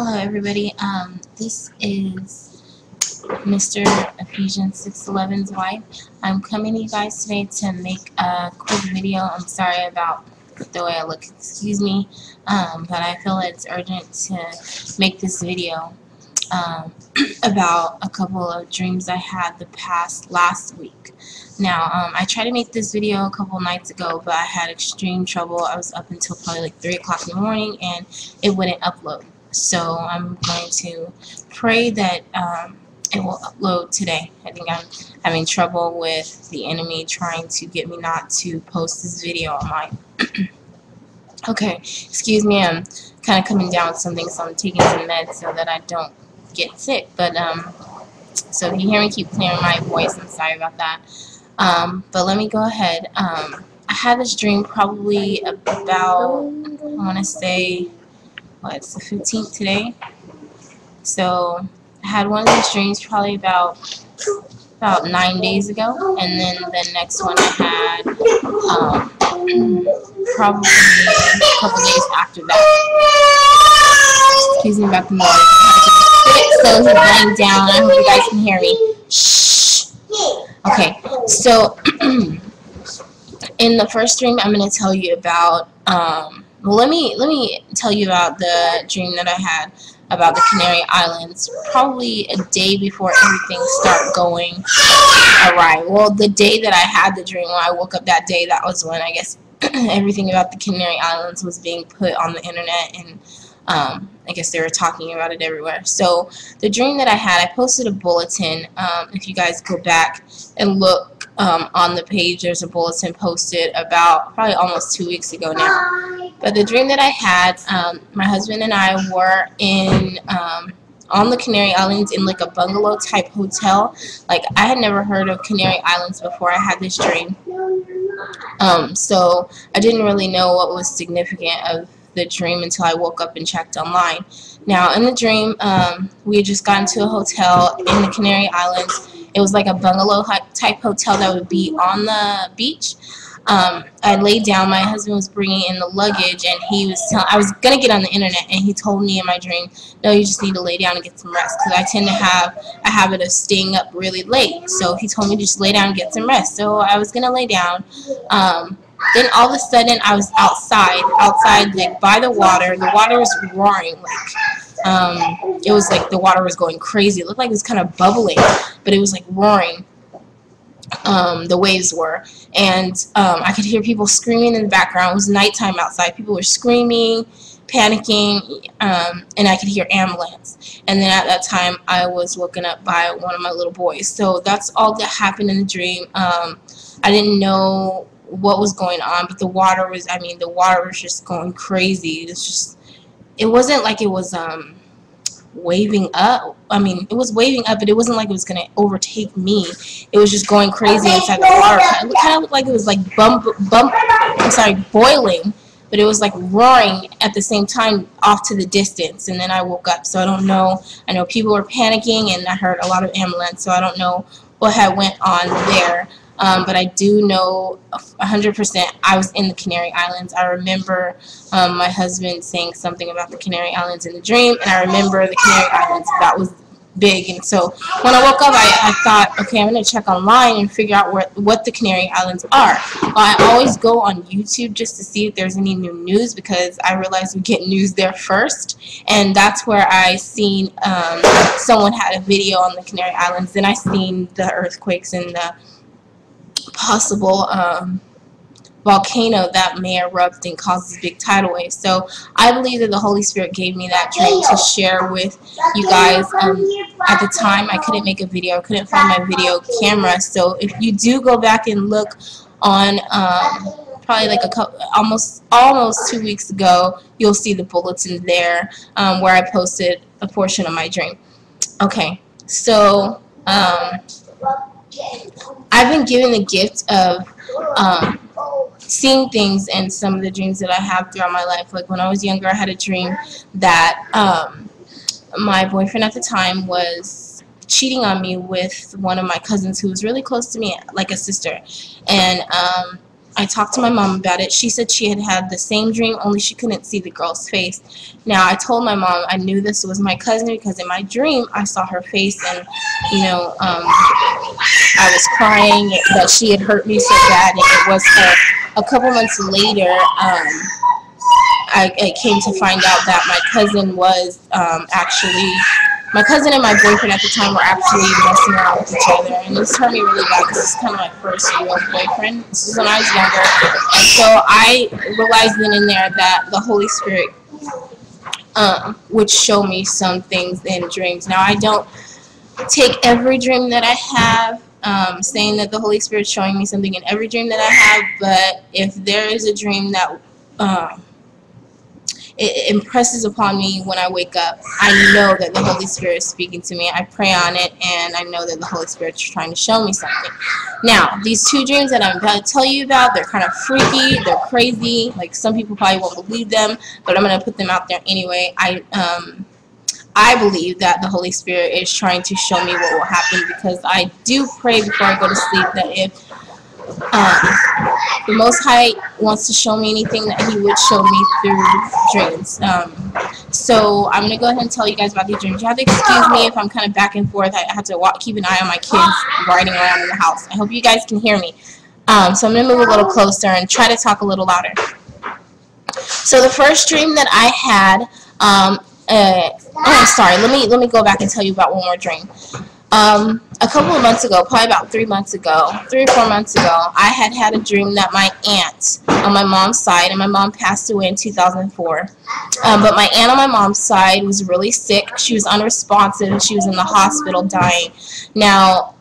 Hello everybody, this is Mr. Ephesians611's wife. I'm coming to you guys today to make a quick video. I'm sorry about the way I look, excuse me, but I feel it's urgent to make this video about a couple of dreams I had last week. Now, I tried to make this video a couple nights ago, but I had extreme trouble. I was up until probably like 3 o'clock in the morning and it wouldn't upload. So I'm going to pray that it will upload today. I think I'm having trouble with the enemy trying to get me not to post this video online. Okay, excuse me, I'm kind of coming down with something, so I'm taking some meds so that I don't get sick. But so if you hear me keep clearing my voice, I'm sorry about that. But let me go ahead. I had this dream probably about, I want to say, it's the 15th today. So I had one of these dreams probably about 9 days ago, and then the next one I had probably a couple days after that. Excuse me about the noise. So he's laying down. I hope you guys can hear me. Shh. Okay, so in the first dream I'm going to tell you about well, let me tell you about the dream that I had about the Canary Islands probably a day before everything started going awry. Well, the day that I had the dream, when I woke up that day, that was when I guess everything about the Canary Islands was being put on the internet, and I guess they were talking about it everywhere. So the dream that I had, I posted a bulletin. If you guys go back and look on the page, there's a bulletin posted about probably almost 2 weeks ago now. But the dream that I had, my husband and I were in on the Canary Islands in like a bungalow type hotel. Like, I had never heard of Canary Islands before I had this dream. So I didn't really know what was significant of the dream until I woke up and checked online. Now, in the dream, we had just gotten to a hotel in the Canary Islands. It was like a bungalow type hotel that would be on the beach. I laid down. My husband was bringing in the luggage, and he was I was gonna get on the internet, and he told me in my dream, "No, you just need to lay down and get some rest," because I tend to have a habit of staying up really late. So he told me to just lay down and get some rest. So I was gonna lay down. Then all of a sudden, I was outside like by the water. The water was roaring, like it was like the water was going crazy. It looked like it was kind of bubbling, but it was like roaring. The waves were, and I could hear people screaming in the background. It was nighttime outside. People were screaming, panicking, and I could hear ambulance. And then at that time, I was woken up by one of my little boys. So that's all that happened in the dream. I didn't know what was going on, but the water was, the water was just going crazy. It wasn't like it was waving up. It was waving up, but it wasn't like it was going to overtake me. It was just going crazy inside the water. It kind of looked like it was like boiling, but it was like roaring at the same time off to the distance. And then I woke up, so I don't know. I know people were panicking, and I heard a lot of ambulance, so I don't know what had went on there. But I do know 100% I was in the Canary Islands. I remember my husband saying something about the Canary Islands in the dream, and I remember the Canary Islands. That was big. And so when I woke up, I thought, okay, I'm going to check online and figure out what the Canary Islands are. Well, I always go on YouTube just to see if there's any new news, because I realize we get news there first. And that's where I seen someone had a video on the Canary Islands. Then I seen the earthquakes and the possible volcano that may erupt and cause this big tidal wave. So I believe that the Holy Spirit gave me that dream to share with you guys. At the time, I couldn't make a video. I couldn't find my video camera. So if you do go back and look on probably like almost 2 weeks ago, you'll see the bulletin there where I posted a portion of my dream. Okay, so I've been given the gift of seeing things in some of the dreams that I have throughout my life. Like when I was younger, I had a dream that my boyfriend at the time was cheating on me with one of my cousins who was really close to me, like a sister. And I talked to my mom about it. She said she had had the same dream, only she couldn't see the girl's face. Now, I told my mom I knew this was my cousin because in my dream I saw her face, and I was crying that she had hurt me so bad, and it was her. A couple months later, I came to find out that my cousin was my cousin and my boyfriend at the time were actually messing around with each other, and this hurt me really bad because this is kind of my first real boyfriend. This was when I was younger, and so I realized then and there that the Holy Spirit would show me some things in dreams. Now, I don't take every dream that I have saying that the Holy Spirit's showing me something in every dream that I have, but if there is a dream that it impresses upon me when I wake up, I know that the Holy Spirit is speaking to me. I pray on it, and I know that the Holy Spirit's trying to show me something. Now, these two dreams that I'm about to tell you about, they're kind of freaky, they're crazy. Like, some people probably won't believe them, but I'm going to put them out there anyway. I believe that the Holy Spirit is trying to show me what will happen, because I do pray before I go to sleep that if the Most High wants to show me anything, that He would show me through dreams. So I'm going to go ahead and tell you guys about these dreams. You have to excuse me if I'm kind of back and forth. I have to keep an eye on my kids riding around in the house. I hope you guys can hear me. So I'm going to move a little closer and try to talk a little louder. So the first dream that I had, sorry, let me go back and tell you about one more dream. A couple of months ago, probably about 3 months ago, 3 or 4 months ago, I had a dream that my aunt on my mom's side, and my mom passed away in 2004, but my aunt on my mom's side was really sick. She was unresponsive, and she was in the hospital dying. Now,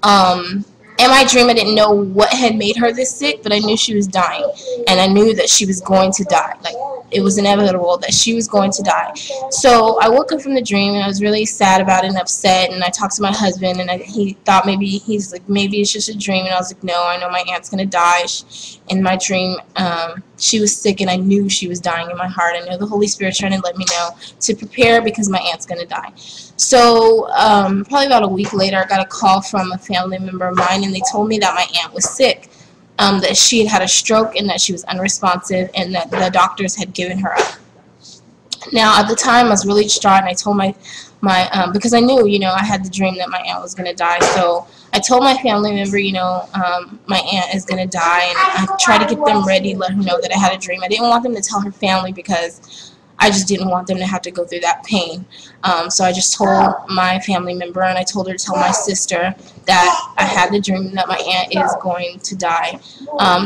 in my dream, I didn't know what had made her this sick, but I knew she was dying, and I knew that she was going to die. Like, it was inevitable that she was going to die. So I woke up from the dream, and I was really sad about it and upset, and I talked to my husband, and he thought maybe it's just a dream, and I was like, no, I know my aunt's going to die. In my dream, she was sick, and I knew she was dying in my heart. I know the Holy Spirit's trying to let me know to prepare because my aunt's going to die. So probably about a week later, I got a call from a family member of mine, and they told me that my aunt was sick, that she had had a stroke, and that she was unresponsive, and that the doctors had given her up. Now, at the time, I was really distraught, and I told my because I knew, I had the dream that my aunt was going to die. So I told my family member, my aunt is going to die, and I tried to get them ready, let her know that I had a dream. I didn't want them to tell her family because I just didn't want them to have to go through that pain. So I just told my family member, and I told her to tell my sister that I had the dream that my aunt is going to die.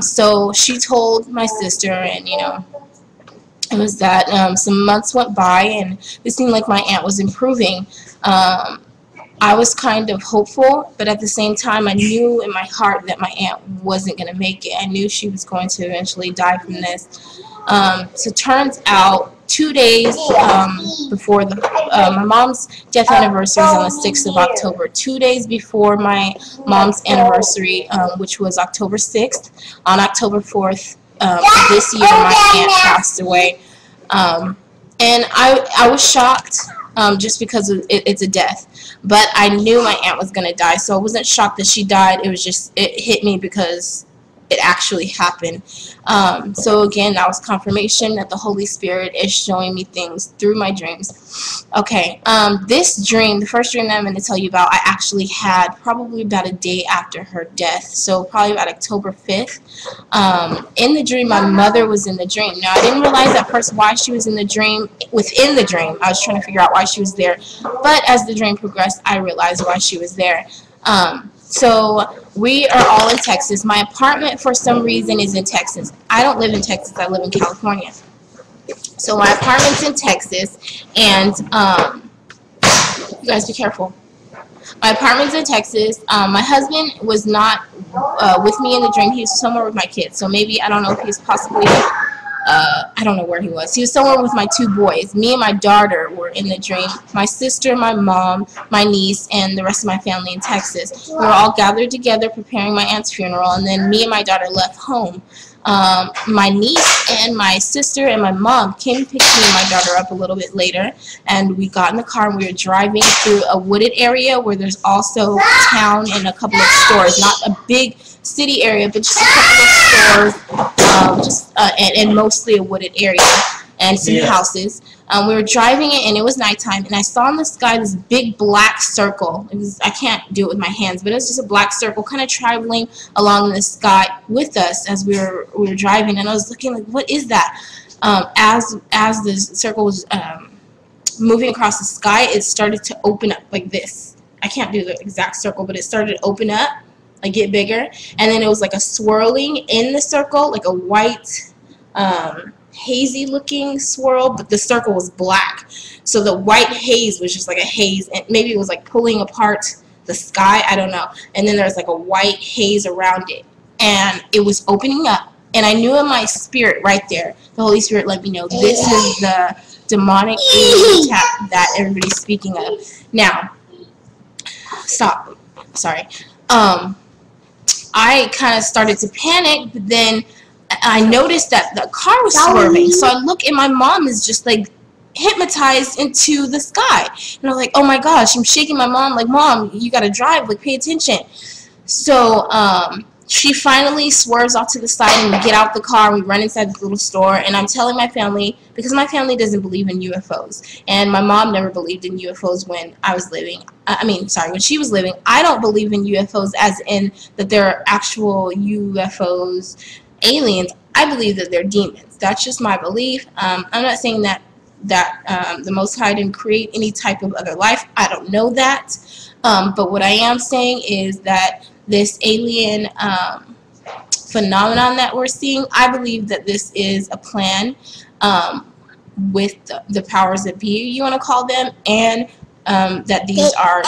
So she told my sister, and it was that some months went by, and it seemed like my aunt was improving. I was kind of hopeful, but at the same time, I knew in my heart that my aunt wasn't going to make it. I knew she was going to eventually die from this. So it turns out 2 days before my mom's death anniversary is on the 6th of October. 2 days before my mom's anniversary, which was October 6th, on October 4th this year, my aunt passed away. And I was shocked just because it's a death. But I knew my aunt was going to die, so I wasn't shocked that she died. It was just, it hit me because it actually happened. So again, that was confirmation that the Holy Spirit is showing me things through my dreams. Okay, this dream, the first dream that I'm going to tell you about, I actually had probably about a day after her death, so probably about October 5th. In the dream, my mother was in the dream. Now, I didn't realize at first why she was in the dream, within the dream. I was trying to figure out why she was there, but as the dream progressed, I realized why she was there. So we are all in Texas. My apartment, for some reason, is in Texas. I don't live in Texas. I live in California. So my apartment's in Texas, and you guys be careful. My apartment's in Texas. My husband was not with me in the dream. He was somewhere with my kids. So maybe, I don't know if he's possibly, I don't know where he was. He was somewhere with my 2 boys. Me and my daughter were in the dream. My sister, my mom, my niece, and the rest of my family in Texas. We were all gathered together preparing my aunt's funeral, and then me and my daughter left home. My niece and my sister and my mom came to pick me and my daughter up a little bit later, and we got in the car and we were driving through a wooded area where there's also town and a couple of stores. Not a big city area, but just a couple of stores, and mostly a wooded area and some houses. We were driving it, and it was nighttime, and I saw in the sky this big black circle. I can't do it with my hands, but it was just a black circle kind of traveling along the sky with us as we were driving, and I was looking like, what is that? As the circle was moving across the sky, it started to open up like this. I can't do the exact circle, but it started to open up, like get bigger, and then it was like a swirling in the circle, like a white hazy looking swirl, but the circle was black. So the white haze was just like a haze, and maybe it was like pulling apart the sky, I don't know. And then there was like a white haze around it, and it was opening up, and I knew in my spirit right there, the Holy Spirit let me know this is the demonic alien attack that everybody's speaking of. Now, stop. Sorry. I kind of started to panic, but then I noticed that the car was swerving. So I look, and my mom is just like hypnotized into the sky. And I'm like, oh my gosh, I'm shaking my mom, like, Mom, you gotta drive, like, pay attention. So she finally swerves off to the side, and we get out the car, and we run inside this little store, and I'm telling my family, because my family doesn't believe in UFOs, and my mom never believed in UFOs when I was living. When she was living. I don't believe in UFOs as in that there are actual UFOs, aliens. I believe that they're demons. That's just my belief. I'm not saying that the Most High didn't create any type of other life. I don't know that. But what I am saying is that this alien phenomenon that we're seeing, I believe that this is a plan with the powers that be, you want to call them, and that these are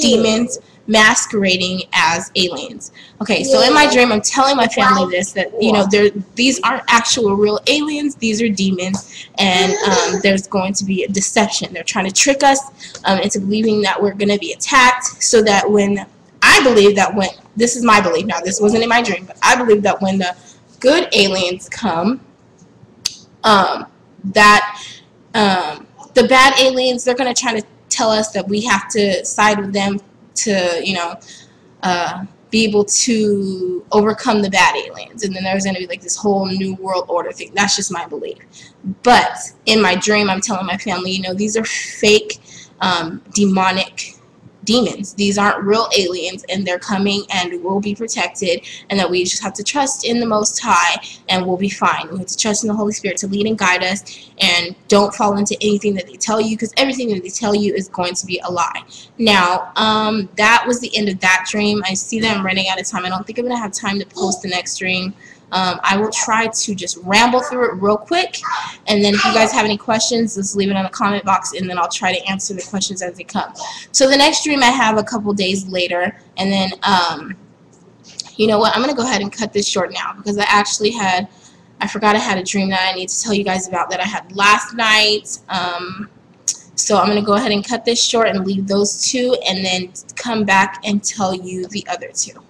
demons masquerading as aliens. Okay, so in my dream, I'm telling my family this, that, you know, these aren't actual real aliens, these are demons, and there's going to be a deception. They're trying to trick us into believing that we're going to be attacked, so that this is my belief now, this wasn't in my dream, but I believe that when the good aliens come, the bad aliens, they're going to try to tell us that we have to side with them to, you know, be able to overcome the bad aliens, and then there's going to be like this whole new world order thing. That's just my belief. But in my dream, I'm telling my family, you know, these are fake demonic demons. These aren't real aliens, and they're coming, and we'll be protected, and that we just have to trust in the Most High, and we'll be fine. We have to trust in the Holy Spirit to lead and guide us, and don't fall into anything that they tell you, because everything that they tell you is going to be a lie. Now, that was the end of that dream. I see that I'm running out of time. I don't think I'm going to have time to post the next dream. I will try to just ramble through it real quick, and then if you guys have any questions, just leave it in the comment box, and then I'll try to answer the questions as they come. So the next dream I have a couple days later, and then you know what, I'm gonna go ahead and cut this short now, because I forgot I had a dream that I need to tell you guys about that I had last night. So I'm gonna go ahead and cut this short and leave those two, and then come back and tell you the other two.